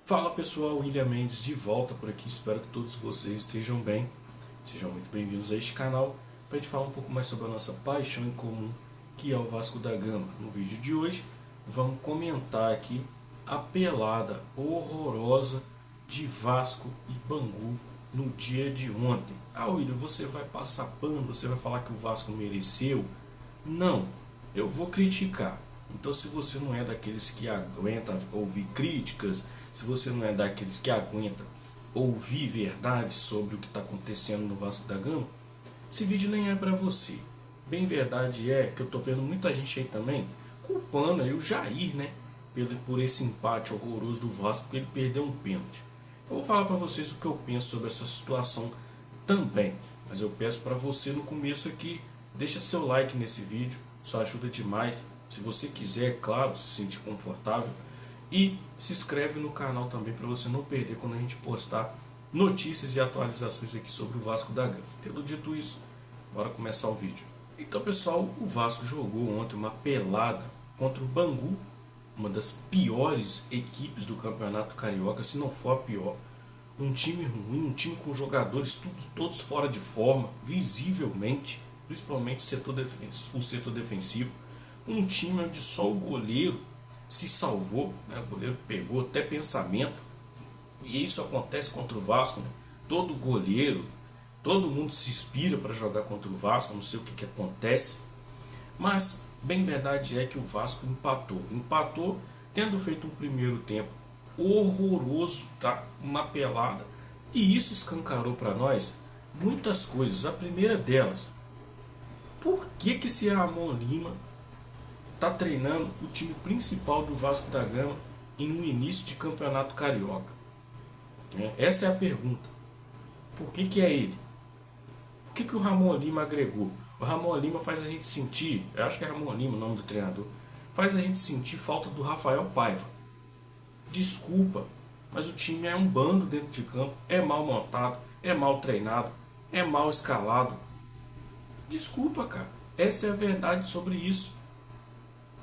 Fala pessoal, William Mendes de volta por aqui, espero que todos vocês estejam bem. Sejam muito bem-vindos a este canal para a gente falar um pouco mais sobre a nossa paixão em comum, que é o Vasco da Gama. No vídeo de hoje vamos comentar aqui a pelada horrorosa de Vasco e Bangu no dia de ontem. William, você vai passar pano, você vai falar que o Vasco mereceu? Não, eu vou criticar. Então, se você não é daqueles que aguenta ouvir críticas, se você não é daqueles que aguenta ouvir verdades sobre o que está acontecendo no Vasco da Gama, esse vídeo nem é para você. Bem verdade é que eu estou vendo muita gente aí também culpando aí o Jair, né, por esse empate horroroso do Vasco, porque ele perdeu um pênalti. Eu vou falar para vocês o que eu penso sobre essa situação também, mas eu peço para você no começo aqui, deixa seu like nesse vídeo, isso ajuda demais. Se você quiser, é claro, se sentir confortável. E se inscreve no canal também para você não perder quando a gente postar notícias e atualizações aqui sobre o Vasco da Gama. Tendo dito isso, bora começar o vídeo. Então pessoal, o Vasco jogou ontem uma pelada contra o Bangu, uma das piores equipes do Campeonato Carioca, se não for a pior. Um time ruim, um time com jogadores todos fora de forma, visivelmente, principalmente o setor defensivo. Um time onde só o goleiro se salvou, né? O goleiro pegou até pensamento, e isso acontece contra o Vasco, né? Todo goleiro, todo mundo se inspira para jogar contra o Vasco, não sei o que acontece, mas bem verdade é que o Vasco empatou tendo feito um primeiro tempo horroroso, tá? Uma pelada, e isso escancarou para nós muitas coisas. A primeira delas, por que esse Ramon Lima está treinando o time principal do Vasco da Gama em um início de campeonato carioca? Essa é a pergunta. Por que é ele? Por que o Ramon Lima agregou? O Ramon Lima faz a gente sentir, eu acho que é Ramon Lima o nome do treinador, faz a gente sentir falta do Rafael Paiva. Desculpa, mas o time é um bando dentro de campo, é mal montado, é mal treinado, é mal escalado. Desculpa, cara, essa é a verdade sobre isso.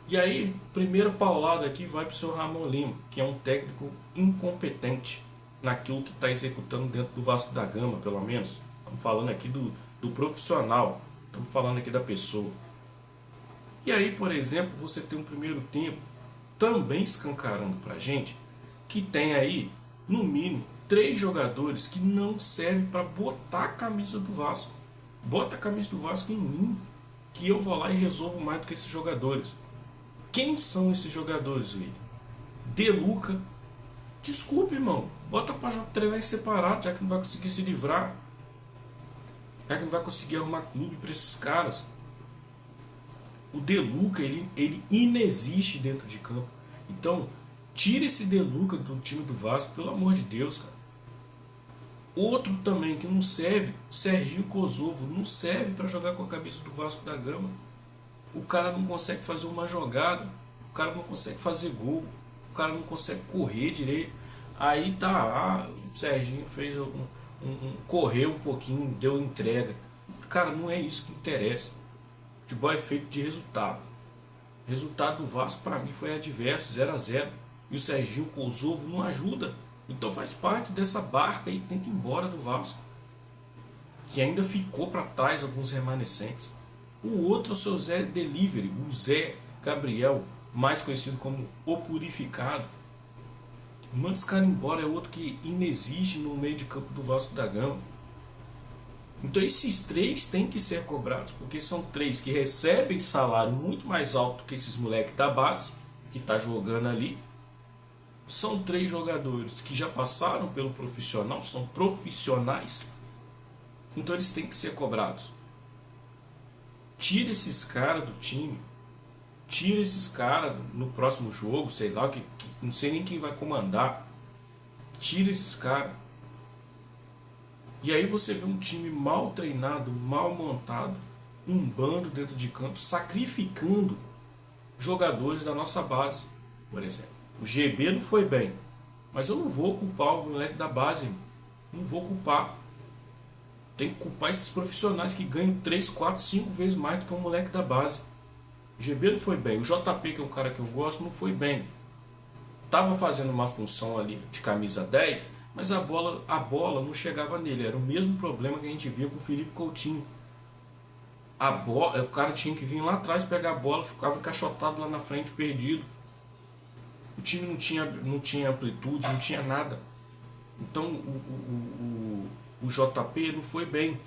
E aí, primeira paulada aqui vai para o seu Ramon Lima, que é um técnico incompetente naquilo que está executando dentro do Vasco da Gama, pelo menos. Estamos falando aqui do profissional, estamos falando aqui da pessoa. E aí, por exemplo, você tem um primeiro tempo também escancarando para a gente que tem aí, no mínimo, 3 jogadores que não servem para botar a camisa do Vasco. Bota a camisa do Vasco em mim, que eu vou lá e resolvo mais do que esses jogadores. Quem são esses jogadores, William? De Luca. Desculpe, irmão. Bota para treinar em separado, já que não vai conseguir se livrar. Já que não vai conseguir arrumar clube para esses caras. O De Luca, ele inexiste dentro de campo. Então, tira esse De Luca do time do Vasco, pelo amor de Deus, cara. Outro também que não serve, Serginho Kosovo, não serve para jogar com a cabeça do Vasco da Gama. O cara não consegue fazer uma jogada, o cara não consegue fazer gol, o cara não consegue correr direito. Aí tá, o Serginho fez correu um pouquinho, deu entrega. Cara, não é isso que interessa. Futebol é feito de resultado. O resultado do Vasco para mim foi adverso, 0 a 0. E o Serginho Kosovo não ajuda. Então faz parte dessa barca e tem que ir embora do Vasco, que ainda ficou para trás alguns remanescentes. O outro é o seu Zé Delivery, o Zé Gabriel, mais conhecido como o Purificado. Manda esse cara embora, é outro que inexiste no meio de campo do Vasco da Gama. Então esses 3 têm que ser cobrados, porque são 3 que recebem salário muito mais alto que esses moleques da base, que está jogando ali. São 3 jogadores que já passaram pelo profissional, são profissionais. Então eles têm que ser cobrados. Tira esses caras do time. Tira esses caras no próximo jogo, sei lá, que não sei nem quem vai comandar. Tira esses caras. E aí você vê um time mal treinado, mal montado, um bando dentro de campo, sacrificando jogadores da nossa base, por exemplo. O GB não foi bem, mas eu não vou culpar o moleque da base. Não vou culpar. Tem que culpar esses profissionais que ganham 3, 4, 5 vezes mais do que um moleque da base. O GB não foi bem. O JP, que é um cara que eu gosto, não foi bem. estava fazendo uma função ali de camisa 10, mas a bola não chegava nele. Era o mesmo problema que a gente via com o Felipe Coutinho. O cara tinha que vir lá atrás pegar a bola, ficava encaixotado lá na frente, perdido. O time não tinha amplitude, não tinha nada. Então o JP não foi bem.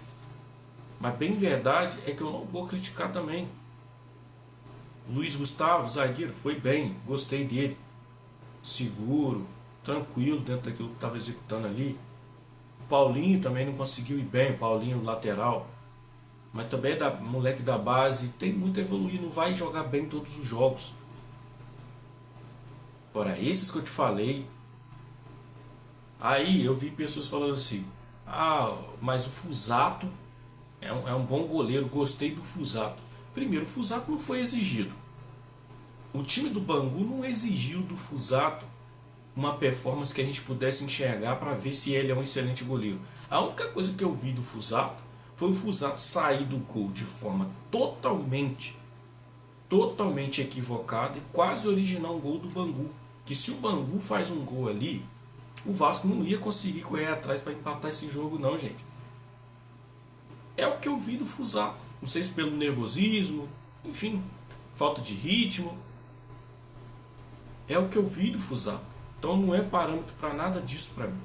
Mas bem verdade é que eu não vou criticar também. Luiz Gustavo, zagueiro, foi bem, gostei dele. Seguro, tranquilo dentro daquilo que estava executando ali. O Paulinho também não conseguiu ir bem, Paulinho lateral. Mas também é moleque da base, tem muito a evoluir, não vai jogar bem todos os jogos. Ora, esses que eu te falei. Aí eu vi pessoas falando assim: ah, mas o Fusato é um bom goleiro, gostei do Fusato. Primeiro, o Fusato não foi exigido. O time do Bangu não exigiu do Fusato uma performance que a gente pudesse enxergar para ver se ele é um excelente goleiro. A única coisa que eu vi do Fusato foi o Fusato sair do gol de forma totalmente equivocada e quase originar um gol do Bangu. Que se o Bangu faz um gol ali, o Vasco não ia conseguir correr atrás para empatar esse jogo não, gente. É o que eu vi do Fusato. Não sei se pelo nervosismo, enfim, falta de ritmo. É o que eu vi do Fusato. Então não é parâmetro para nada disso para mim.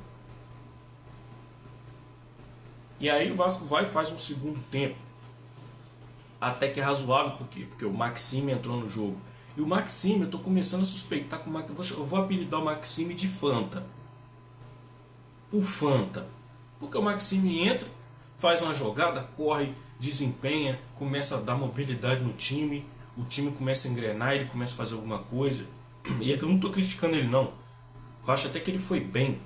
E aí o Vasco vai e faz um segundo tempo. Até que é razoável, por quê? Porque o Maxime entrou no jogo. E o Maxime, eu estou começando a suspeitar que eu vou apelidar o Maxime de Fanta. O Fanta. Porque o Maxime entra, faz uma jogada, corre, desempenha, começa a dar mobilidade no time, o time começa a engrenar, ele começa a fazer alguma coisa. E é que eu não estou criticando ele não. Eu acho até que ele foi bem.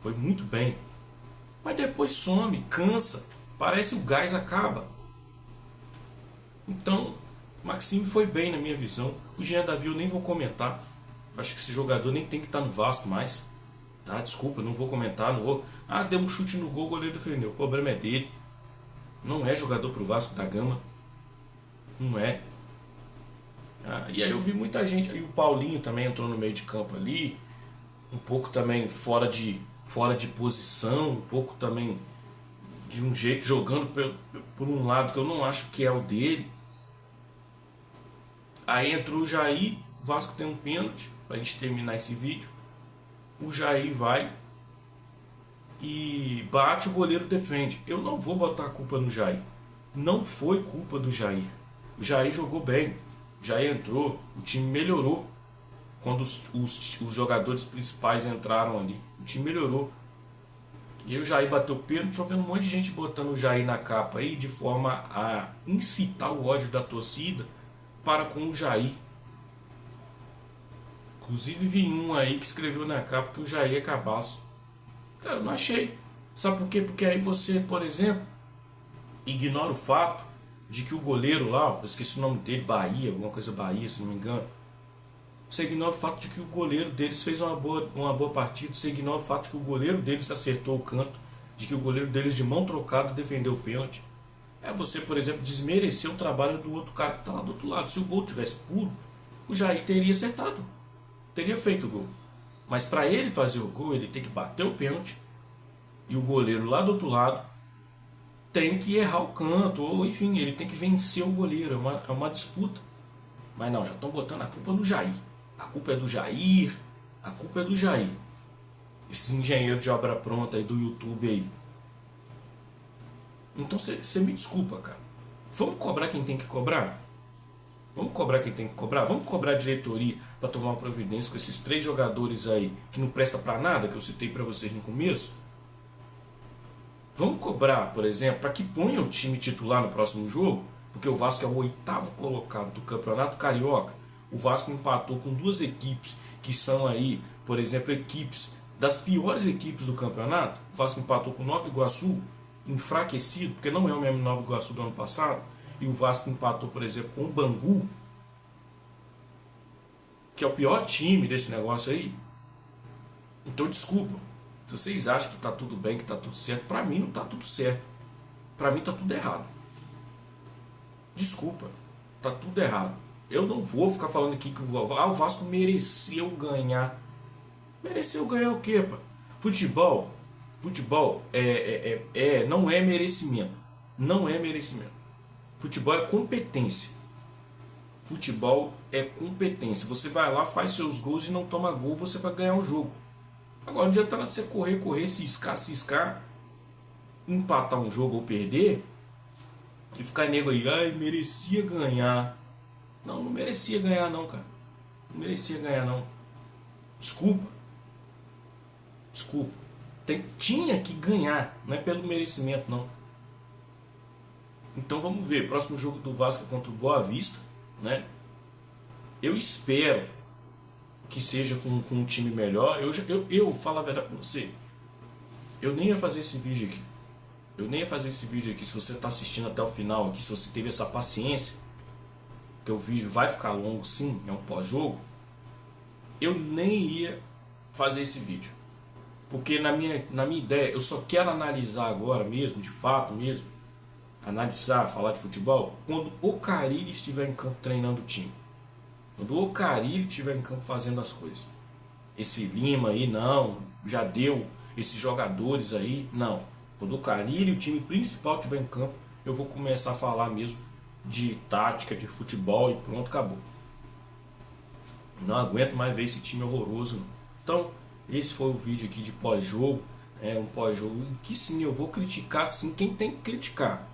Foi muito bem. Mas depois some, cansa. Parece que o gás acaba. Então, o Maxime foi bem na minha visão. O Jean Davi eu nem vou comentar. Acho que esse jogador nem tem que estar no Vasco mais. Tá? Desculpa, não vou comentar. Não vou. Ah, deu um chute no gol, o goleiro defendeu. O problema é dele. Não é jogador pro Vasco da Gama. Não é. E aí eu vi muita gente. E o Paulinho também entrou no meio de campo ali. Um pouco também fora de posição. Um pouco também de um jeito jogando por um lado que eu não acho que é o dele. Aí entrou o Jair. O Vasco tem um pênalti pra gente terminar esse vídeo. O Jair vai e bate, o goleiro defende. Eu não vou botar a culpa no Jair. Não foi culpa do Jair. O Jair jogou bem. O Jair entrou, o time melhorou. Quando os jogadores principais entraram ali, o time melhorou. E aí o Jair bateu o pênalti. Estou vendo um monte de gente botando o Jair na capa aí de forma a incitar o ódio da torcida para com o Jair. Inclusive vi um aí que escreveu na capa que o Jair é cabaço. Cara, eu não achei. Sabe por quê? Porque aí você, por exemplo, ignora o fato de que o goleiro lá, eu esqueci o nome dele, Bahia, alguma coisa Bahia, se não me engano. Você ignora o fato de que o goleiro deles fez uma boa partida. Você ignora o fato de que o goleiro deles acertou o canto. De que o goleiro deles de mão trocada defendeu o pênalti. É você, por exemplo, desmerecer o trabalho do outro cara que está lá do outro lado. Se o gol tivesse puro, o Jair teria acertado. Teria feito o gol. Mas para ele fazer o gol, ele tem que bater o pênalti. E o goleiro lá do outro lado tem que errar o canto. Ou enfim, ele tem que vencer o goleiro. É uma disputa. Mas não, já estão botando a culpa no Jair. A culpa é do Jair. A culpa é do Jair. Esses engenheiros de obra pronta aí do YouTube aí. Então você me desculpa, cara. Vamos cobrar quem tem que cobrar? Vamos cobrar quem tem que cobrar? Vamos cobrar a diretoria para tomar uma providência com esses 3 jogadores aí que não presta para nada, que eu citei para vocês no começo? Vamos cobrar, por exemplo, para que ponha o time titular no próximo jogo? Porque o Vasco é o 8º colocado do Campeonato Carioca. O Vasco empatou com 2 equipes que são aí, por exemplo, equipes das piores equipes do campeonato. O Vasco empatou com o Nova Iguaçu, enfraquecido, porque não é o mesmo Nova Iguaçu do ano passado. E o Vasco empatou, por exemplo, com o Bangu, que é o pior time desse negócio aí. Então, desculpa. Se vocês acham que está tudo bem, que está tudo certo, para mim não está tudo certo. Para mim está tudo errado. Desculpa. Está tudo errado. Eu não vou ficar falando aqui que o Vasco mereceu ganhar. Mereceu ganhar o quê, pá? Futebol, não é merecimento. Não é merecimento. Futebol é competência. Futebol é competência. Você vai lá, faz seus gols e não toma gol, você vai ganhar o jogo. Agora, não adianta nada você correr, ciscar, empatar um jogo ou perder e ficar nego aí, ai, merecia ganhar. Não, não merecia ganhar não, cara. Não merecia ganhar não. Desculpa. Tinha que ganhar, não é pelo merecimento não. Então vamos ver, próximo jogo do Vasco é contra o Boa Vista, né? Eu espero que seja com um time melhor. Eu falo a verdade pra você, eu nem ia fazer esse vídeo aqui. Se você está assistindo até o final aqui, se você teve essa paciência, que o vídeo vai ficar longo sim, é um pós-jogo, eu nem ia fazer esse vídeo. Porque na minha ideia, eu só quero analisar agora mesmo, de fato mesmo, analisar, falar de futebol, quando o Carille estiver em campo treinando o time. Quando o Carille estiver em campo fazendo as coisas. Esse Lima aí, não, já deu. Esses jogadores aí, não. Quando o Carille e o time principal estiver em campo, eu vou começar a falar mesmo de tática, de futebol e pronto, acabou. Não aguento mais ver esse time horroroso, não. Então, esse foi o vídeo aqui de pós-jogo. É um pós-jogo que sim, eu vou criticar sim quem tem que criticar.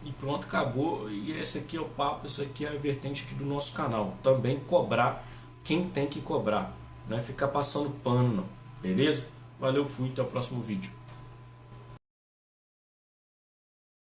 E pronto, acabou. E esse aqui é o papo, essa aqui é a vertente aqui do nosso canal. Também cobrar quem tem que cobrar. Não é ficar passando pano, não. Beleza? Valeu, fui, até o próximo vídeo.